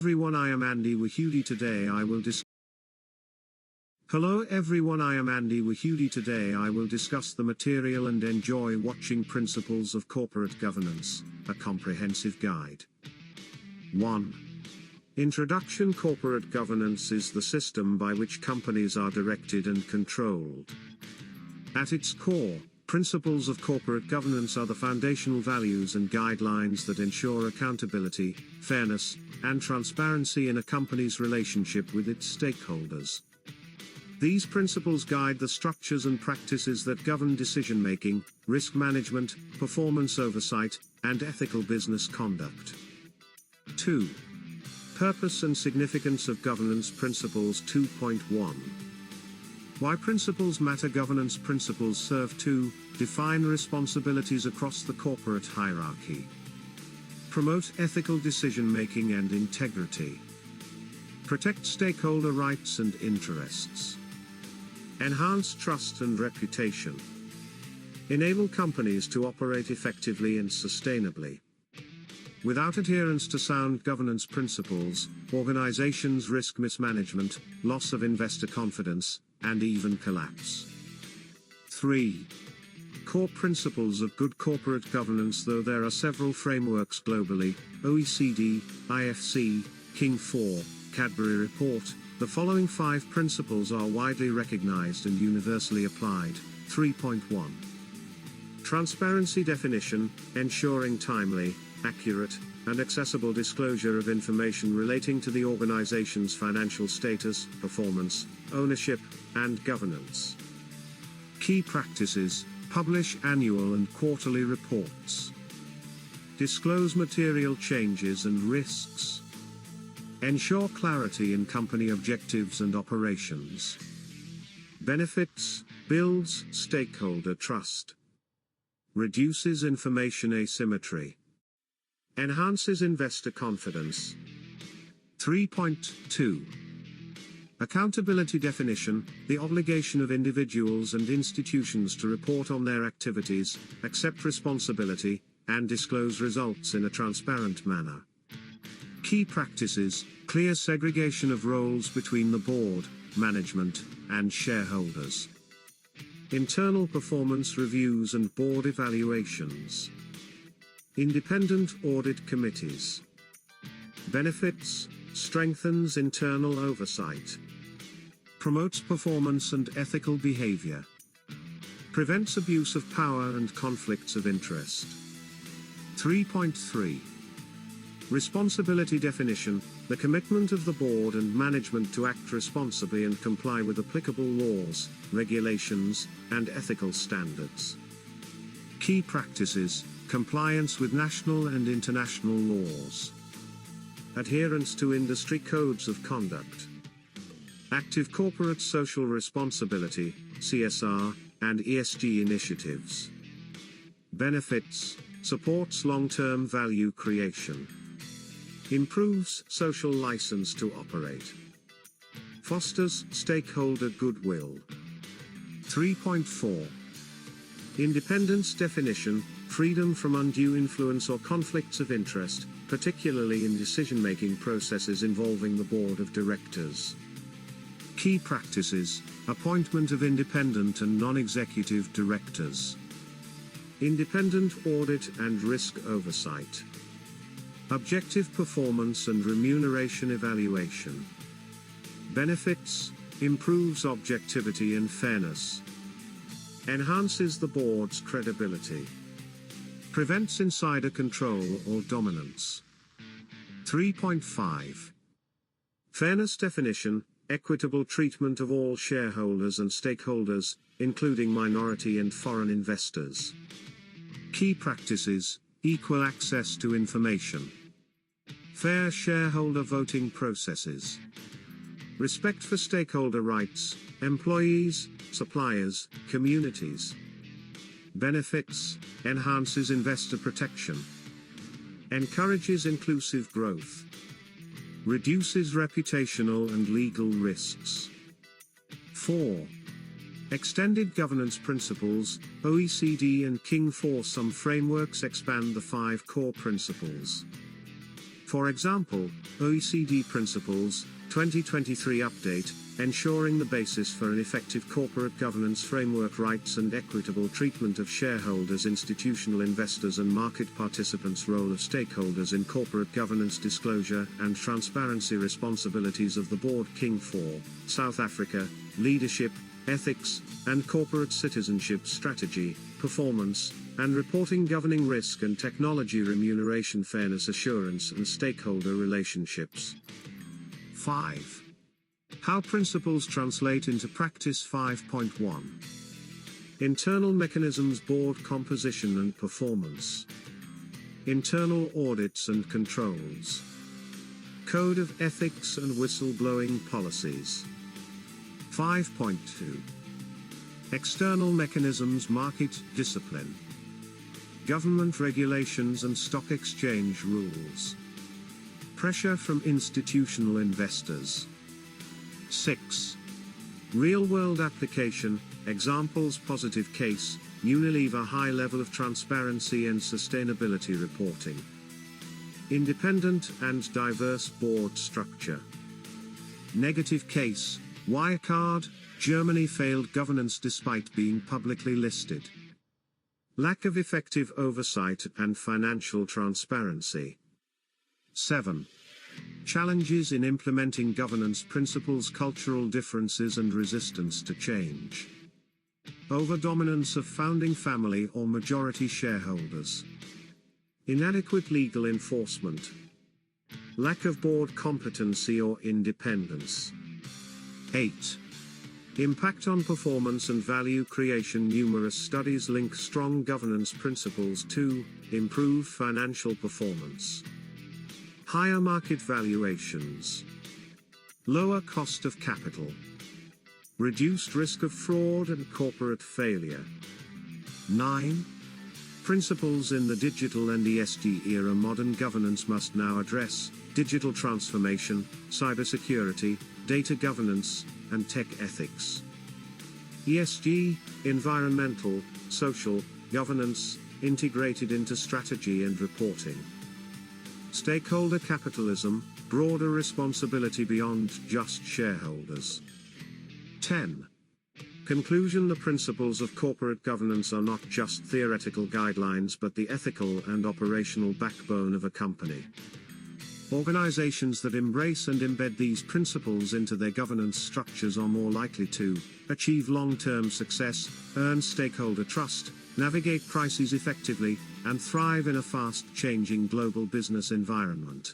Everyone, I am Andy WAHYUDI. Today I will discuss the material and enjoy watching principles of corporate governance, a comprehensive guide. 1. Introduction. Corporate governance is the system by which companies are directed and controlled. At its core, principles of corporate governance are the foundational values and guidelines that ensure accountability, fairness, and transparency in a company's relationship with its stakeholders. These principles guide the structures and practices that govern decision-making, risk management, performance oversight, and ethical business conduct. 2. Purpose and significance of governance principles. 2.1. Why principles matter. Governance principles serve to define responsibilities across the corporate hierarchy, promote ethical decision-making and integrity, protect stakeholder rights and interests, enhance trust and reputation, enable companies to operate effectively and sustainably. Without adherence to sound governance principles, organizations risk mismanagement, loss of investor confidence, and even collapse. 3. Core principles of good corporate governance. Though there are several frameworks globally, OECD, IFC, King 4, Cadbury Report, the following 5 principles are widely recognized and universally applied. 3.1. Transparency. Definition: ensuring timely, accurate, and accessible disclosure of information relating to the organization's financial status, performance, ownership, and governance. Key practices: publish annual and quarterly reports. Disclose material changes and risks. Ensure clarity in company objectives and operations. Benefits: builds stakeholder trust. Reduces information asymmetry. Enhances investor confidence. 3.2. Accountability. Definition: the obligation of individuals and institutions to report on their activities, accept responsibility, and disclose results in a transparent manner. Key practices: clear segregation of roles between the board, management, and shareholders. Internal performance reviews and board evaluations. Independent audit committees. Benefits: strengthens internal oversight. Promotes performance and ethical behavior. Prevents abuse of power and conflicts of interest. 3.3. Responsibility. Definition: the commitment of the board and management to act responsibly and comply with applicable laws, regulations, and ethical standards. Key practices: compliance with national and international laws. Adherence to industry codes of conduct. Active corporate social responsibility, CSR, and ESG initiatives. Benefits: supports long-term value creation. Improves social license to operate. Fosters stakeholder goodwill. 3.4. Independence. Definition: freedom from undue influence or conflicts of interest, particularly in decision-making processes involving the board of directors. Key practices: appointment of independent and non-executive directors. Independent audit and risk oversight. Objective performance and remuneration evaluation. Benefits: improves objectivity and fairness. Enhances the board's credibility. Prevents insider control or dominance. 3.5. Fairness. Definition: equitable treatment of all shareholders and stakeholders, including minority and foreign investors. Key practices: equal access to information. Fair shareholder voting processes. Respect for stakeholder rights, employees, suppliers, communities. Benefits: enhances investor protection. Encourages inclusive growth. Reduces reputational and legal risks. 4. Extended governance principles. OECD and King 4. Some frameworks expand the 5 core principles. For example, OECD Principles, 2023 Update, ensuring the basis for an effective corporate governance framework, rights and equitable treatment of shareholders, institutional investors and market participants, role of stakeholders in corporate governance, disclosure and transparency, responsibilities of the board, King 4, South Africa, leadership, ethics, and corporate citizenship, strategy, performance, and reporting, governing risk and technology, remuneration, fairness assurance and stakeholder relationships. 5. How principles translate into practice. 5.1. Internal mechanisms, board composition and performance. Internal audits and controls. Code of ethics and whistleblowing policies. 5.2. External mechanisms, market discipline. Government regulations and stock exchange rules. Pressure from institutional investors. 6. Real-world application, examples, positive case, Unilever, high level of transparency and sustainability reporting. Independent and diverse board structure. Negative case, Wirecard, Germany, failed governance despite being publicly listed. Lack of effective oversight and financial transparency. 7. Challenges in implementing governance principles, cultural differences and resistance to change. Overdominance of founding family or majority shareholders. Inadequate legal enforcement. Lack of board competency or independence. 8. Impact on performance and value creation. Numerous studies link strong governance principles to improved financial performance, higher market valuations, lower cost of capital, reduced risk of fraud and corporate failure. 9. Principles in the digital and ESG era. Modern governance must now address digital transformation, cybersecurity, data governance, and tech ethics. ESG, environmental, social, governance, integrated into strategy and reporting. Stakeholder capitalism, broader responsibility beyond just shareholders. 10. Conclusion. The principles of corporate governance are not just theoretical guidelines but the ethical and operational backbone of a company. Organizations that embrace and embed these principles into their governance structures are more likely to achieve long-term success, earn stakeholder trust, navigate crises effectively, and thrive in a fast-changing global business environment.